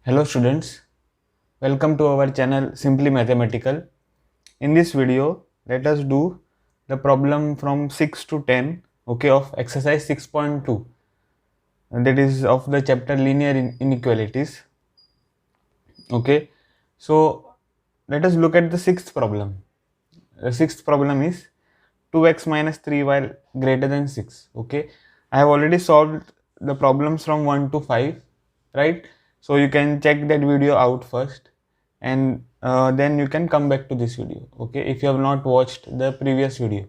Hello students, welcome to our channel Simply Mathematical. In this video, let us do the problem from 6 to 10 of exercise 6.2, and that is of the chapter linear inequalities. So let us look at the sixth problem. The sixth problem is 2x minus 3y greater than 6. I have already solved the problems from 1 to 5, right? So you can check that video out first, and then you can come back to this video, if you have not watched the previous video.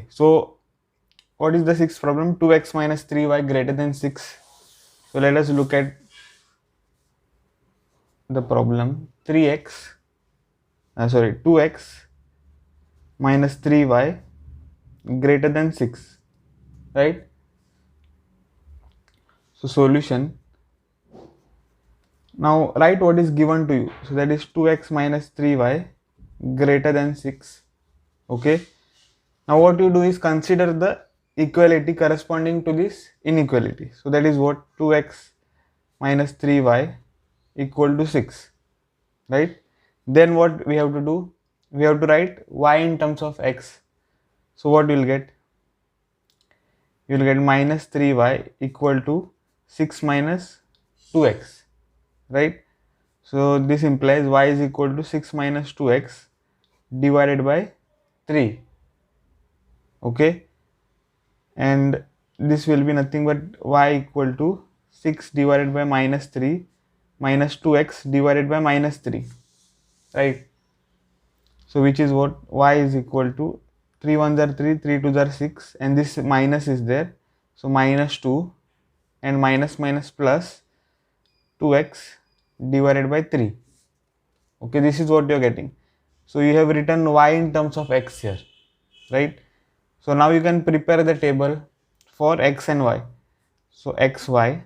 So what is the sixth problem? 2x minus 3y greater than 6. So let us look at the problem. 2x minus 3y greater than 6, right? So solution. Now write what is given to you. So that is 2x minus 3y greater than 6. Now what you do is consider the equality corresponding to this inequality. So that is what 2x minus 3y equal to 6, right? Then what we have to do? We have to write y in terms of x. So what you will get? You will get minus 3y equal to 6 minus 2x, right? So this implies y is equal to 6 minus 2x divided by 3. And this will be nothing but y equal to 6 divided by minus 3 minus 2x divided by minus 3, right? So which is what? Y is equal to 3 1s are 3, 3 2s are 6, and this minus is there. So minus 2 and minus minus plus 2x divided by 3. This is what you are getting. So you have written y in terms of x here, right? So now you can prepare the table for x and y. So xy,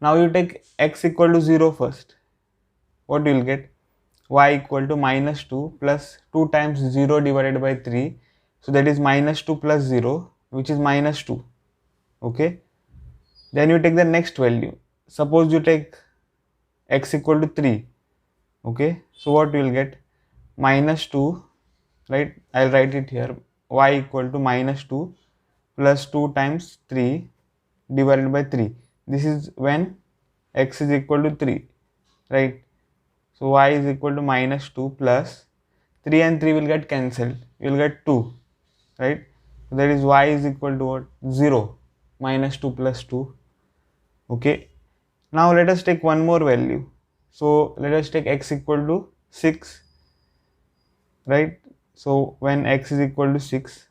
now you take x equal to 0 first. What you will get? Y equal to minus 2 plus 2 times 0 divided by 3. So that is minus 2 plus 0, which is minus 2. Then you take the next value. Suppose you take x equal to 3. So what you will get? Minus 2, right? I'll write it here. Y equal to minus 2 plus 2 times 3 divided by 3. This is when x is equal to 3, right? So y is equal to minus 2 plus 3 and 3 will get cancelled. You will get 2, right? So that is y is equal to what? 0. Minus 2 plus 2. Now let us take one more value. So let us take x equal to 6, right? So when x is equal to 6,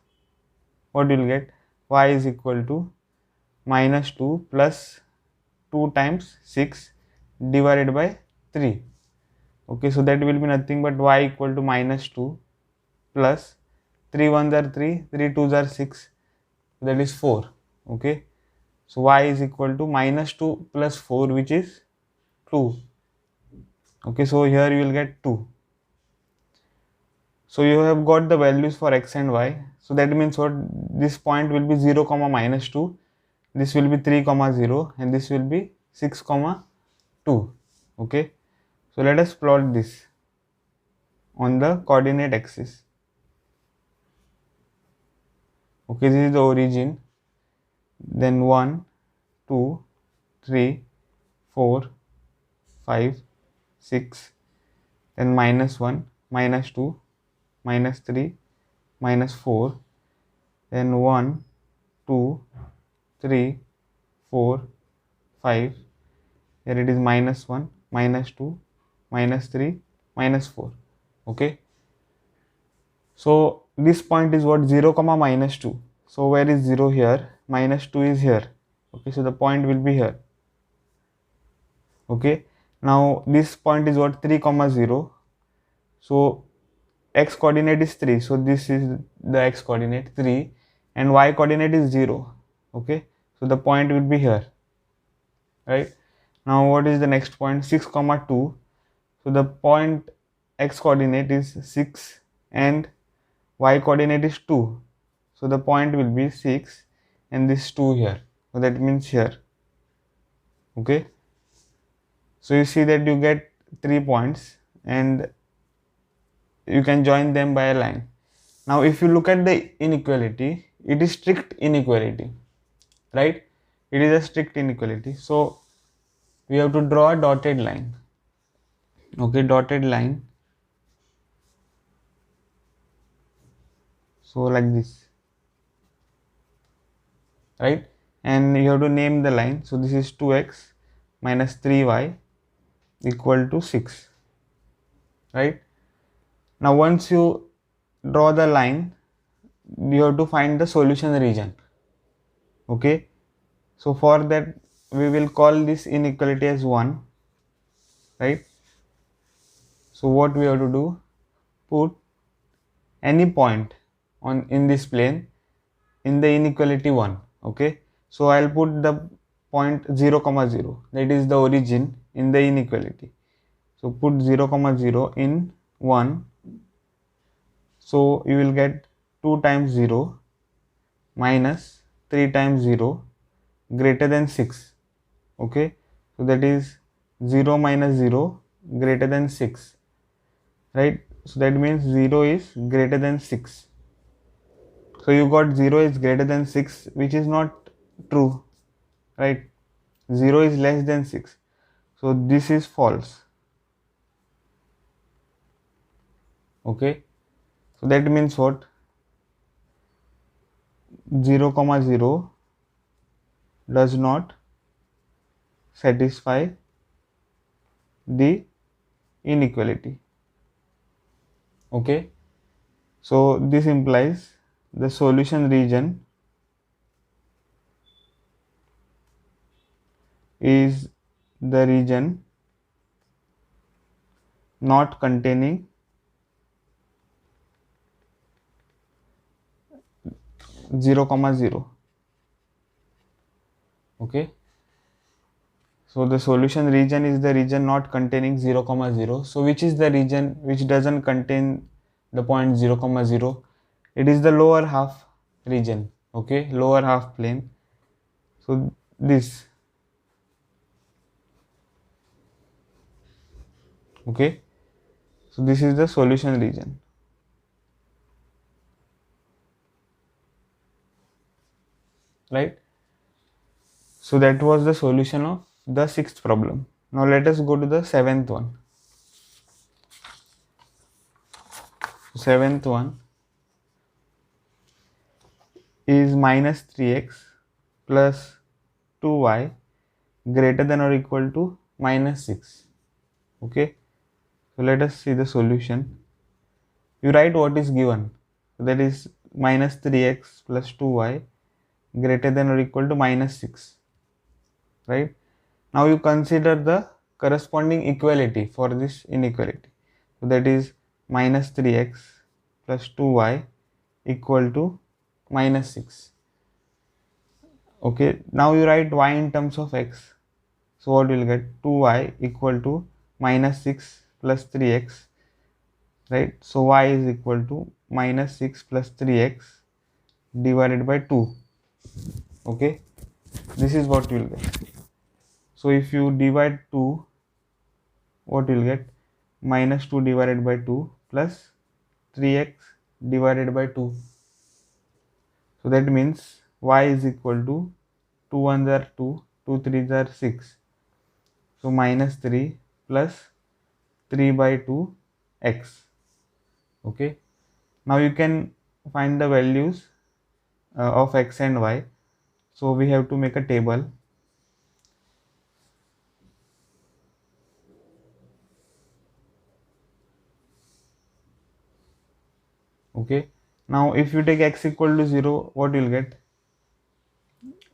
what you will get? Y is equal to minus 2 plus 2 times 6 divided by 3. So that will be nothing but y equal to minus 2 plus 3 1s are 3, 3 2s are 6, that is 4. So y is equal to minus 2 plus 4, which is 2. So here you will get 2. So you have got the values for x and y. So that means what? This point will be 0 comma minus 2, this will be 3 comma 0, and this will be 6 comma 2. So let us plot this on the coordinate axis. This is the origin, then 1 2 3 4 5 6, then minus 1 minus 2 minus 3 minus 4, then 1 2 3 4 5, here it is minus 1 minus 2 minus 3 minus 4. So this point is what? 0 comma minus 2. So where is 0? Here. Minus 2 is here. So the point will be here. Now this point is what? 3 comma 0. So x coordinate is 3, so this is the x coordinate 3, and y coordinate is 0. So the point will be here, right? Now what is the next point? 6 comma 2. So the point x coordinate is 6 and y coordinate is 2. So the point will be 6 and this 2 here. So that means here. Okay. So you see that you get 3 points and you can join them by a line. Now if you look at the inequality, it is strict inequality, right? It is a strict inequality. So we have to draw a dotted line. Okay, dotted line. So like this, right? And you have to name the line. So this is 2x minus 3y equal to 6, right? Now once you draw the line, you have to find the solution region. Okay, so for that we will call this inequality as 1, right? So what we have to do, put any point on in this plane in the inequality 1. Okay, so I'll put the point 0 comma 0, that is the origin in the inequality. So put 0 comma 0 in 1. So you will get 2 times 0 minus 3 times 0 greater than 6. Okay, so that is 0 minus 0 greater than 6, right? So that means 0 is greater than 6. So you got 0 is greater than 6, which is not true, right? 0 is less than 6. So this is false. Okay, so that means what? 0 comma 0 does not satisfy the inequality. Okay, so this implies the solution region is the region not containing 0 comma 0. Okay, so the solution region is the region not containing 0 comma 0. So which is the region which doesn't contain the point 0 comma 0? It is the lower half region. Okay, lower half plane. So this. Okay, so this is the solution region. Right, so that was the solution of the 6th problem. Now let us go to the 7th one. 7th one is minus 3x plus 2y greater than or equal to minus 6. Okay, so let us see the solution. You write what is given, so that is minus 3x plus 2y greater than or equal to minus 6, right? Now you consider the corresponding equality for this inequality. So that is minus 3x plus 2y equal to minus 6. Okay, now you write y in terms of x. So what you will get? 2y equal to minus 6 plus 3x, right? So y is equal to minus 6 plus 3x divided by 2. Okay, this is what you will get. So if you divide 2, what you will get? Minus 2 divided by 2 plus 3x divided by 2. So that means y is equal to 2 1s are 2, 2 3s are 6. So minus 3 plus 3 by 2 x. Okay, now you can find the values of x and y. So we have to make a table. Okay, now if you take x equal to 0, what you will get?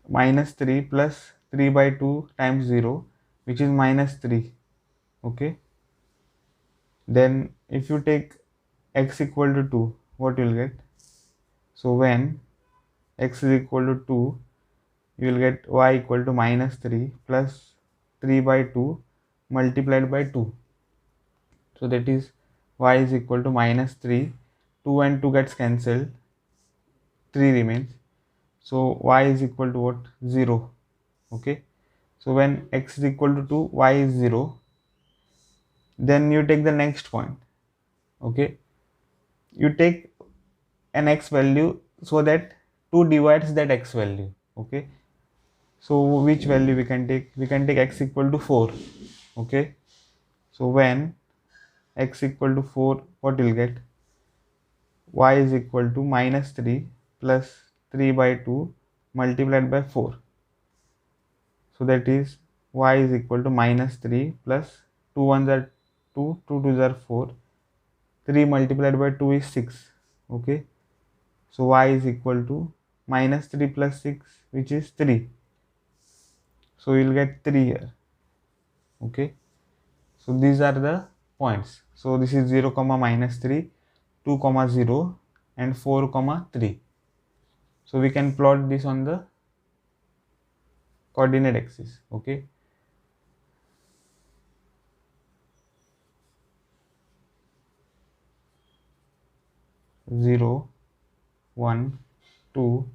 Minus 3 plus 3 by 2 times 0, which is minus 3. Okay, then if you take x equal to 2, what you will get? So when x is equal to 2, you will get y equal to minus 3 plus 3 by 2 multiplied by 2. So that is y is equal to minus 3, 2 and 2 gets cancelled, 3 remains. So y is equal to what? 0. Okay. So when x is equal to 2, y is 0. Then you take the next point. Okay. You take an x value so that 2 divides that x value. Okay. So which value we can take? We can take x equal to 4. Okay. So when x equal to 4, what you'll get? Y is equal to minus 3 plus 3 by 2 multiplied by 4. So that is y is equal to minus 3 plus 2 1s are 2, 2 2s are 4, 3 multiplied by 2 is 6. Okay. So y is equal to minus 3 plus 6, which is 3. So you'll get 3 here. Okay. So these are the points. So this is 0 comma minus 3, 2 comma 0 and 4 comma 3. So we can plot this on the coordinate axis. Okay. Zero, 1, 2,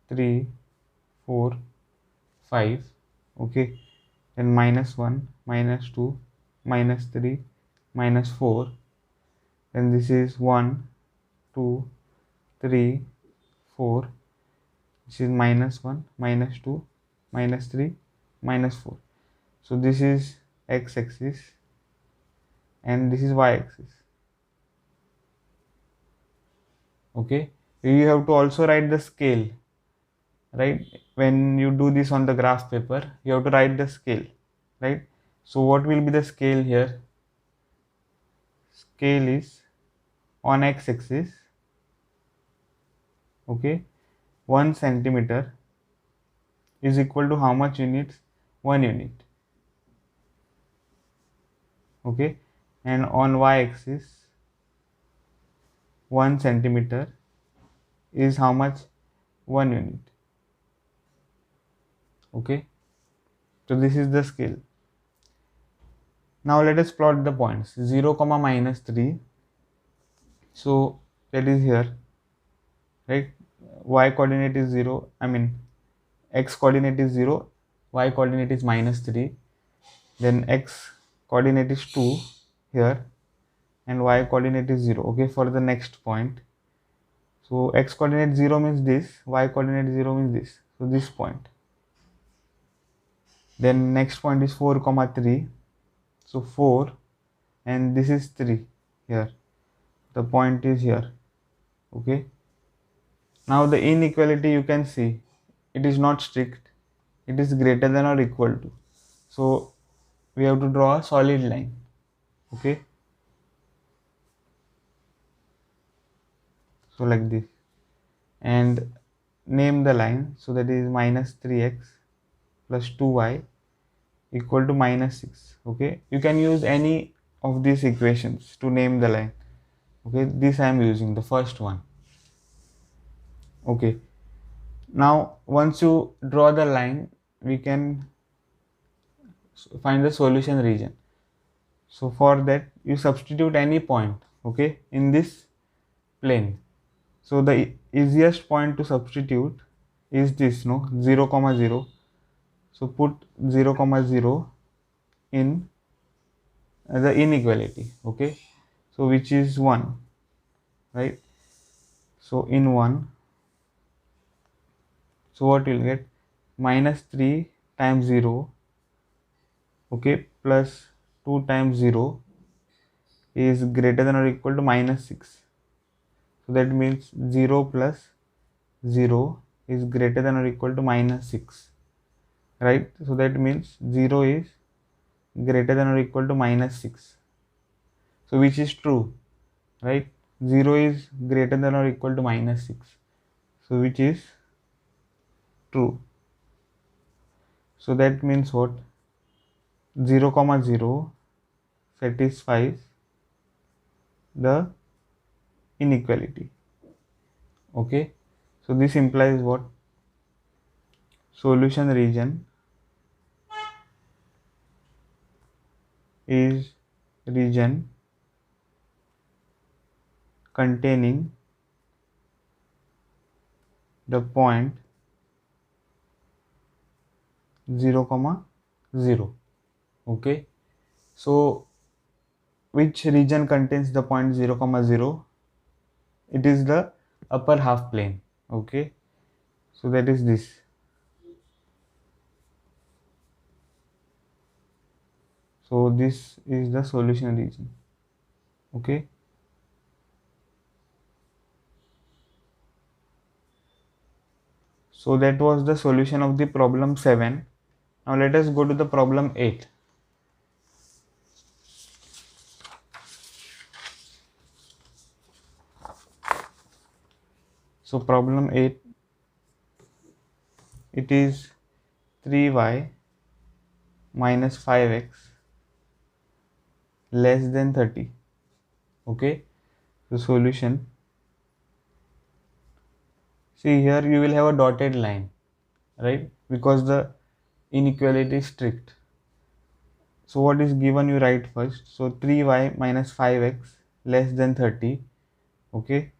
3, 4, 5. Okay. Then minus 1, minus 2, minus 3, minus 4. Then this is 1, 2, 3, 4. This is minus 1, minus 2, minus 3, minus 4. So this is x axis and this is y axis. Okay. You have to also write the scale, right? When you do this on the graph paper, you have to write the scale, right? So what will be the scale here? Scale is on x axis. Okay. 1 centimeter is equal to how much units? 1 unit. Okay. And on y axis, 1 centimeter is how much? 1 unit. Okay. So this is the scale. Now let us plot the points. 0 comma minus 3. So that is here, right? Y coordinate is 0. I mean x coordinate is 0. Y coordinate is minus 3. Then x coordinate is 2 here and y coordinate is 0. Okay, for the next point. So x coordinate 0 means this, y coordinate 0 means this. So this point. Then next point is 4 comma 3. So 4 and this is 3 here. The point is here. Okay. Now the inequality you can see, it is not strict. It is greater than or equal to. So we have to draw a solid line. Okay. So like this. And name the line. So that is minus 3x plus 2y equal to minus 6. Okay. You can use any of these equations to name the line. Okay. This I am using, the first one. Okay. Now once you draw the line, we can find the solution region. So for that you substitute any point, okay, in this plane. So the easiest point to substitute is this, no, 0 comma 0. So put 0 comma 0 in the inequality. Okay, so which is 1, right? So in 1, so what you'll get? Minus 3 times 0, okay, plus 2 times 0 is greater than or equal to minus 6. So that means 0 plus 0 is greater than or equal to minus 6, right? So that means 0 is greater than or equal to minus 6. So which is true, right? 0 is greater than or equal to minus 6. So which is true. So that means what? 0 comma 0 satisfies the inequality. Okay. So this implies what? Solution region is region containing the point 0 comma 0. Okay, so which region contains the point 0 comma 0? It is the upper half plane. Okay, so that is this. So this is the solution region. Okay, so that was the solution of the problem 7. Now let us go to the problem 8. So problem 8, it is 3y minus 5x less than 30. Okay, the solution. See here you will have a dotted line, right? Because the inequality is strict. So what is given you write first. So 3y minus 5x less than 30. Okay,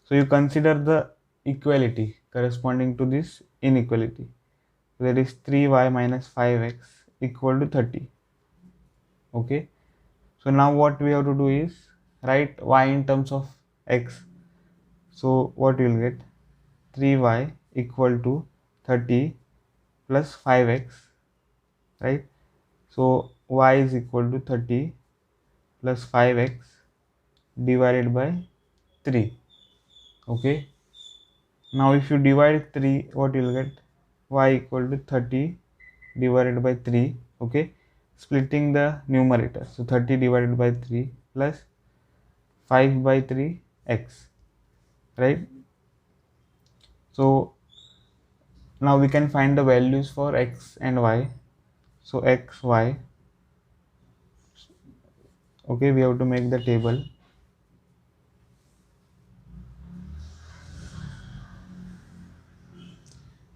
so you consider the equality corresponding to this inequality. So that is 3y minus 5x equal to 30. Okay, so now what we have to do is write y in terms of x. So what you will get, 3y equal to 30 plus 5x, right? So y is equal to 30 plus 5x divided by 3. Okay, now if you divide 3, what you will get, y equal to 30 divided by 3. Okay, splitting the numerator, so 30 divided by 3 plus 5 by 3 x, right? So now we can find the values for x and y. So x, y, okay, we have to make the table.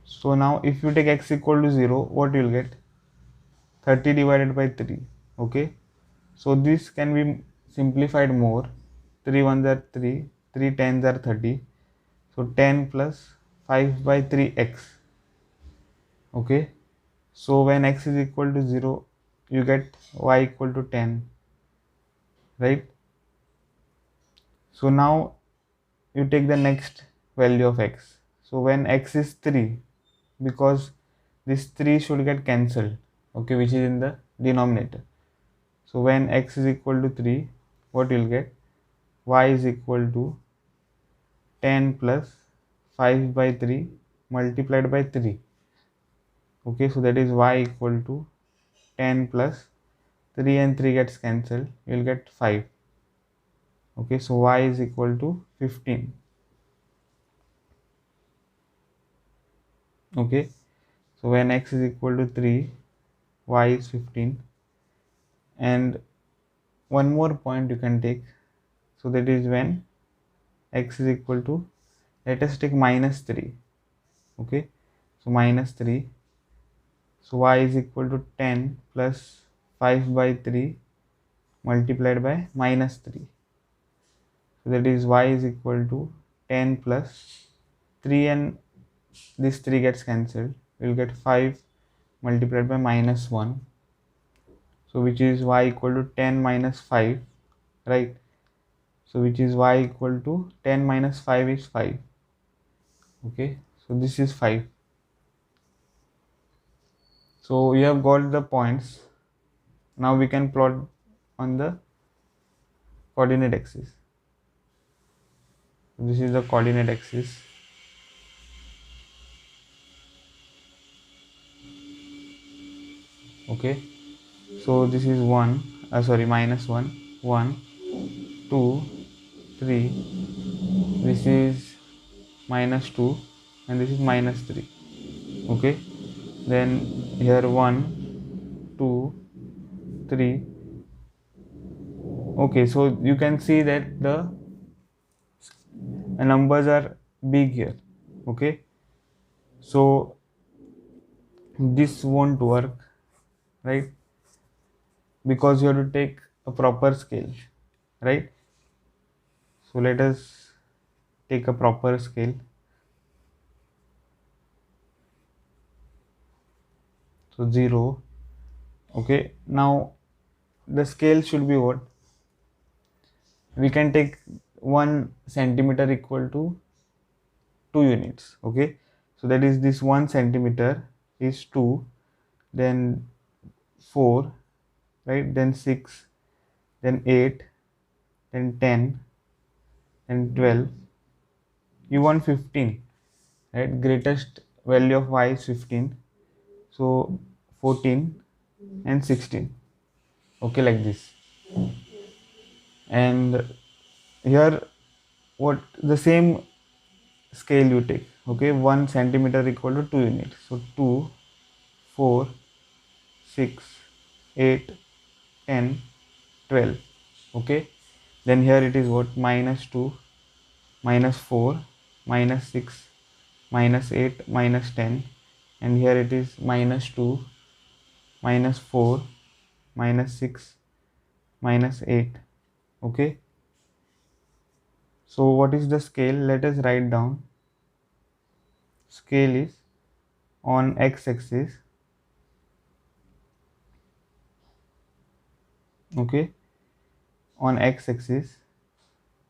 So now if you take x equal to 0, what you will get, 30 divided by 3. Okay, so this can be simplified more. 3 ones are 3, 3 tens are 30. So 10 plus 5 by 3x. Okay, so when x is equal to 0, you get y equal to 10, right? So now you take the next value of x. So when x is 3, because this 3 should get cancelled, okay, which is in the denominator. So when x is equal to 3, what you will get, y is equal to 10 plus 5 by 3 multiplied by 3. Okay, so that is y equal to 10 plus 3 and 3 gets cancelled, you will get 5. Okay, so y is equal to 15. Okay, so when x is equal to 3, y is 15. And one more point you can take, so that is when x is equal to, let us take minus 3. Okay, so minus 3, so y is equal to 10 plus 5 by 3 multiplied by minus 3. So that is y is equal to 10 plus 3 and this 3 gets cancelled, we will get 5 multiplied by minus 1. So which is y equal to 10 minus 5, right? So which is y equal to 10 minus 5 is 5. Okay, so this is 5. So you have got the points. Now we can plot on the coordinate axis. This is the coordinate axis. Okay, so this is minus 1, 1, 2, 3. This is minus 2 and this is minus 3. Okay, then here 1, 2, 3. Okay, so you can see that the numbers are big here. Okay, so this won't work, right? Because you have to take a proper scale, right? So let us take a proper scale. So 0. Okay, now the scale should be what? We can take 1 centimeter equal to 2 units. Okay, so that is this 1 centimeter is 2, then 4, right, then 6, then 8, then 10, then 12. You want 15, right? Greatest value of y is 15, so 14 and 16. Okay, like this. And here what the same scale you take. Okay, 1 centimeter equal to 2 units, so 2, 4, 6, 8, 10, 12. Okay, then here it is what? Minus 2, minus 4, minus 6, minus 8, minus 10, and here it is minus 2, minus 4, minus 6, minus 8. Okay, so what is the scale? Let us write down. Scale is on x-axis. Okay, on x-axis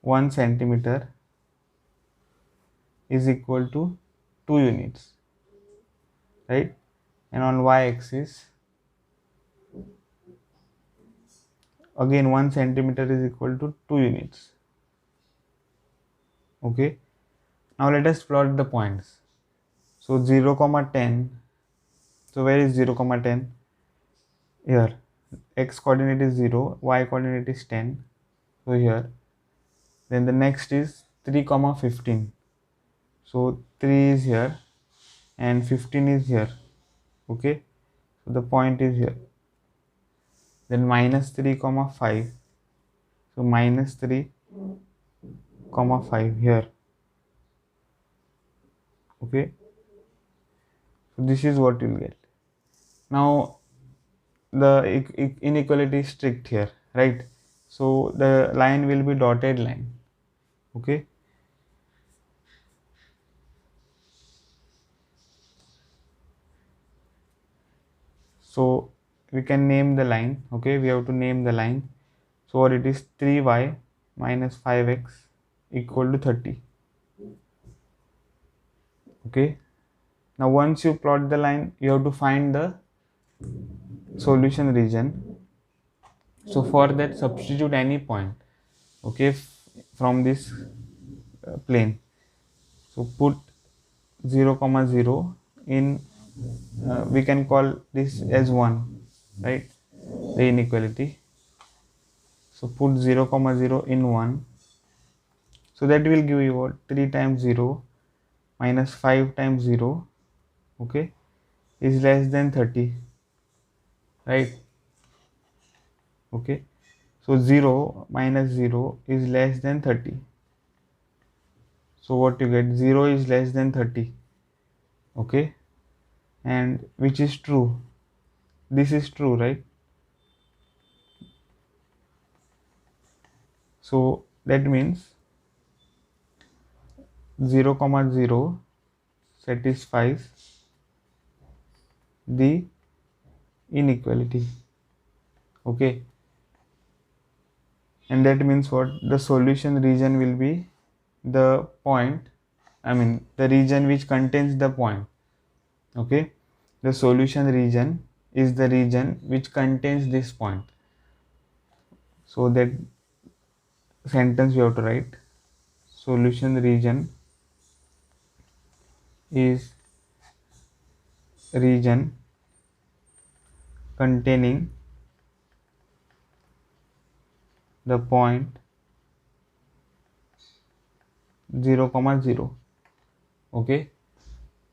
1 centimeter is equal to 2 units, right? And on y-axis again 1 centimeter is equal to 2 units. Okay, now let us plot the points. So 0 comma 10. So where is 0 comma 10? Here. X coordinate is 0, y coordinate is 10, so here. Then the next is 3 comma 15. So 3 is here and 15 is here. Okay, so the point is here. Then minus 3 comma 5. So minus 3 comma 5 here. Okay, so this is what you'll get. Now the inequality is strict here, right? So the line will be dotted line. Okay, so we can name the line. Okay, we have to name the line. So what it is? 3y minus 5x equal to 30. Okay, now once you plot the line, you have to find the solution region. So for that, substitute any point, okay, from this plane. So put 0 comma 0 in, we can call this as 1, right, the inequality. So put 0 comma 0 in 1, so that will give you what? 3 times 0 minus 5 times 0, okay, is less than 30, right? Okay, so 0 minus 0 is less than 30. So what you get? 0 is less than 30. Okay, and which is true? This is true, right? So that means 0 comma 0 satisfies the inequality. Okay, and that means what? The solution region will be the point, the region which contains the point. Okay, the solution region is the region which contains this point. So that sentence you have to write: solution region is region containing the point 0 comma 0. Okay,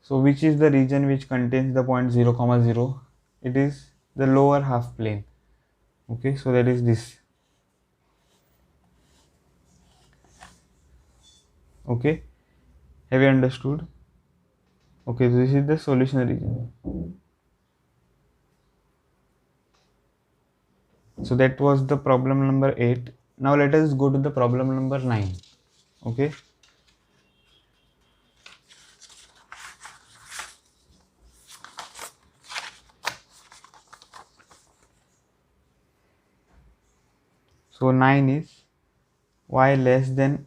so which is the region which contains the point 0 comma 0? It is the lower half plane. Okay, so that is this. Okay, have you understood? Okay, so this is the solution region. So that was the problem number 8. Now let us go to the problem number 9. Okay, So 9 is y less than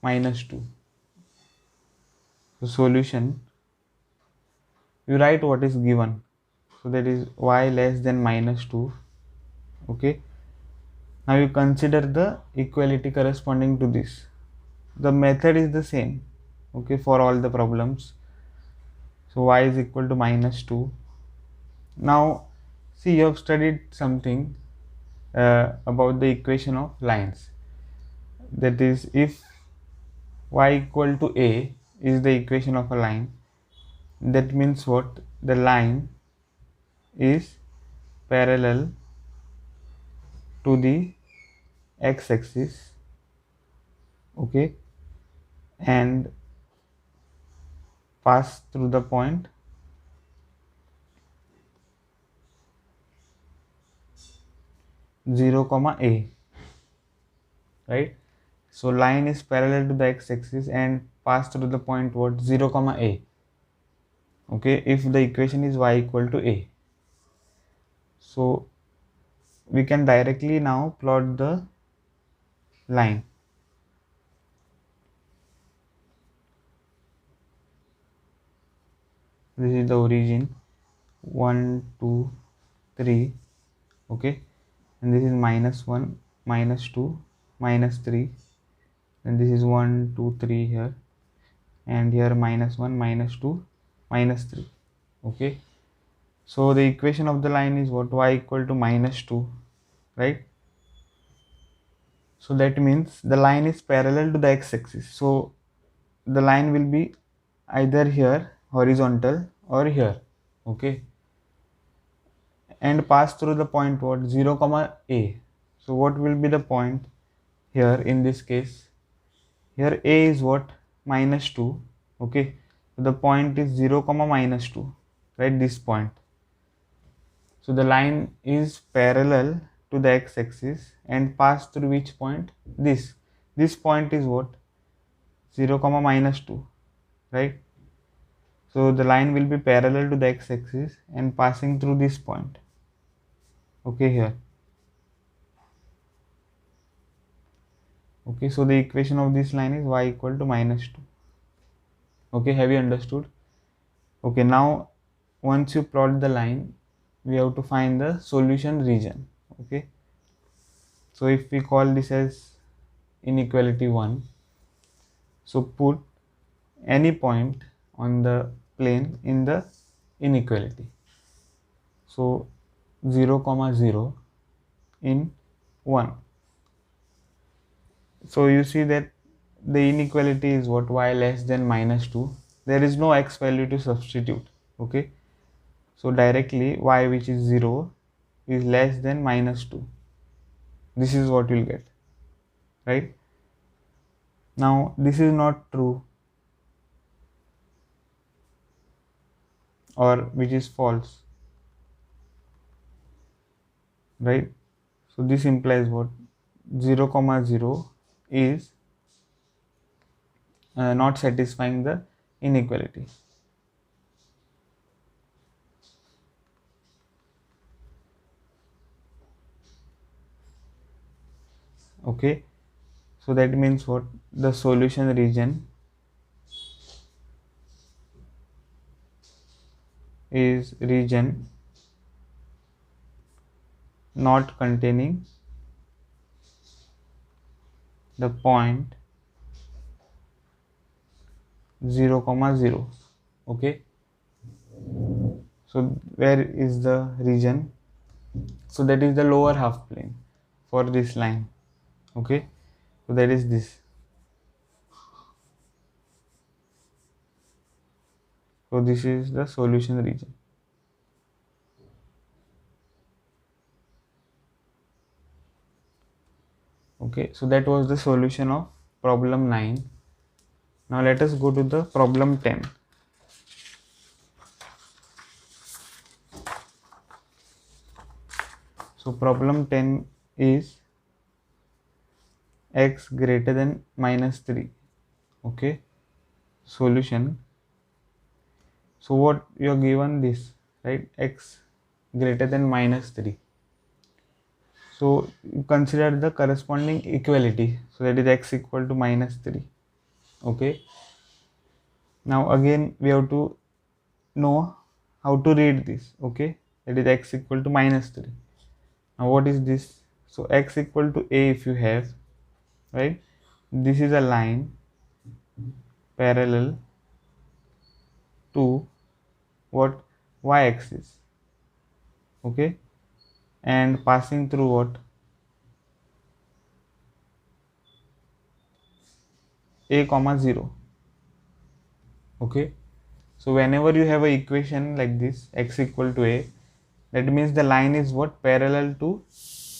minus 2. So solution, you write what is given. So that is y less than minus 2. Okay. Now you consider the equality corresponding to this. The method is the same, okay, for all the problems. So y is equal to minus 2. Now see, you have studied something about the equation of lines. That is, if y equal to a is the equation of a line, that means what? The line is parallel to the x-axis, okay, and pass through the point 0 comma a, right? So line is parallel to the x-axis and pass through the point what? 0 comma a, okay, if the equation is y equal to a. So we can directly now plot the line. This is the origin 1 2 3, okay, and this is minus 1 minus 2 minus 3, and this is 1 2 3 here, and here minus 1 minus 2 minus 3, okay. So the equation of the line is what? Y equal to minus 2, right? So that means the line is parallel to the x-axis. So the line will be either here horizontal or here, okay, and pass through the point what? 0 comma a. So what will be the point here in this case? Here a is what? Minus 2, okay. So the point is 0 comma minus 2, right? This point. So the line is parallel to the x-axis and pass through which point? This point is what? 0 comma minus 2, right? So the line will be parallel to the x-axis and passing through this point, okay, here. Okay, so the equation of this line is y equal to minus 2. Okay, have you understood? Okay, now once you plot the line, we have to find the solution region, okay. So if we call this as inequality 1, so put any point on the plane in the inequality. So 0 comma 0 in 1. So you see that the inequality is what? Y less than minus 2. There is no x value to substitute, okay. So directly y, which is 0, is less than minus 2. This is what you will get, right? Now this is not true, or which is false, right? So this implies what? 0 comma 0 is not satisfying the inequality. Okay, so that means what? The solution region is region not containing the point 0 comma 0, okay. So where is the region? So that is the lower half plane for this line, okay. So that is this. So this is the solution region. Okay, so that was the solution of problem 9. Now let us go to the problem 10. So problem 10 is x greater than minus 3, okay. Solution. So what you are given this, right? X greater than minus 3. So you consider the corresponding equality. So that is x equal to minus 3. Okay. Now again we have to know how to read this. Okay. That is x equal to minus 3. Now what is this? So x equal to a, if you have, right, this is a line parallel to what, y axis. Okay. And passing through what, a comma 0. Okay. So whenever you have a equation like this, x equal to a, that means the line is what, parallel to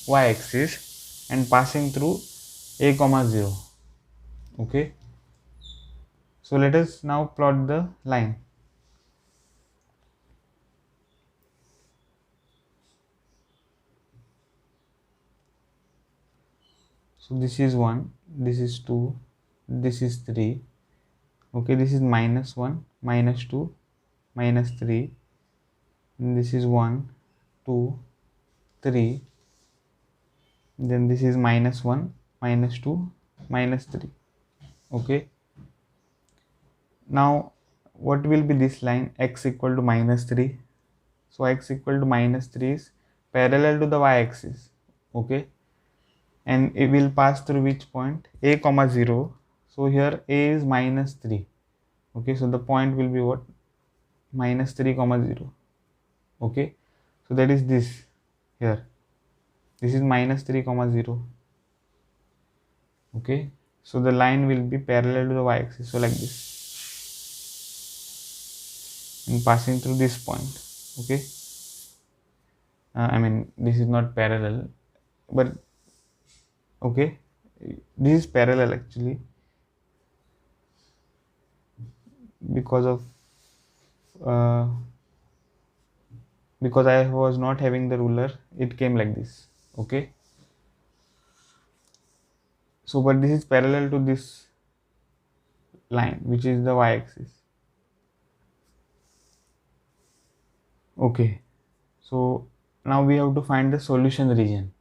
y axis and passing through a comma 0. Okay. So let us now plot the line. So this is 1, this is 2, this is 3. Okay, this is minus 1, minus 2, minus 3. And this is 1, 2, 3. Then this is minus 1, minus 2, minus 3. Okay. Now what will be this line, x equal to minus 3? So x equal to minus 3 is parallel to the y axis. Okay. And it will pass through which point, a comma 0. So here a is minus 3. Okay, so the point will be what, minus 3 comma 0. Okay, so that is this here, this is minus 3 comma 0. Okay, so the line will be parallel to the y axis, so like this, and passing through this point. Okay, I mean this is not parallel, but okay, this is parallel actually, because of because I was not having the ruler, it came like this. Okay, so but this is parallel to this line, which is the y axis. Okay, so now we have to find the solution region,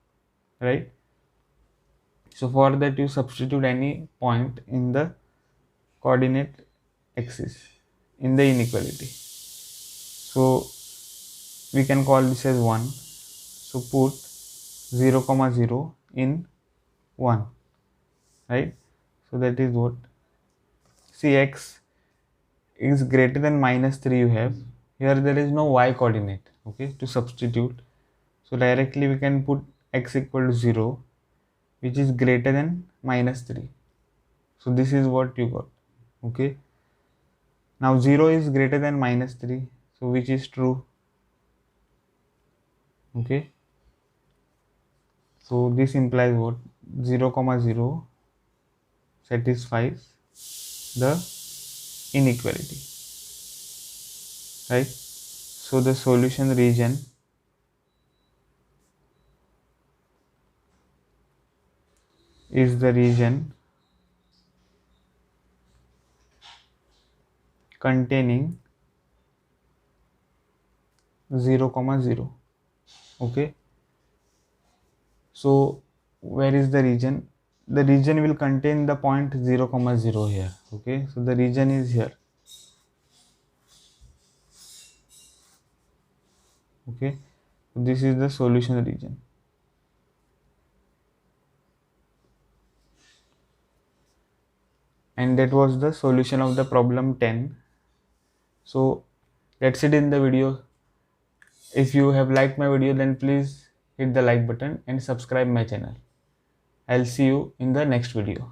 right? So for that you substitute any point in the coordinate axis in the inequality. So we can call this as 1. So put 0 comma 0 in 1, right? So that is what, see, x is greater than minus 3 you have. Here there is no y coordinate, okay, to substitute. So directly we can put x equal to 0, which is greater than minus 3. So this is what you got. Okay. Now 0 is greater than minus 3. So which is true. Okay. So this implies what, 0 comma 0 satisfies the inequality, right? So the solution region is the region containing 0 comma 0. Okay, so where is the region? The region will contain the point 0 comma 0 here. Okay, so the region is here. Okay, so this is the solution region. And that was the solution of the problem 10. So that's it in the video. If you have liked my video, then please hit the like button and subscribe my channel. I'll see you in the next video.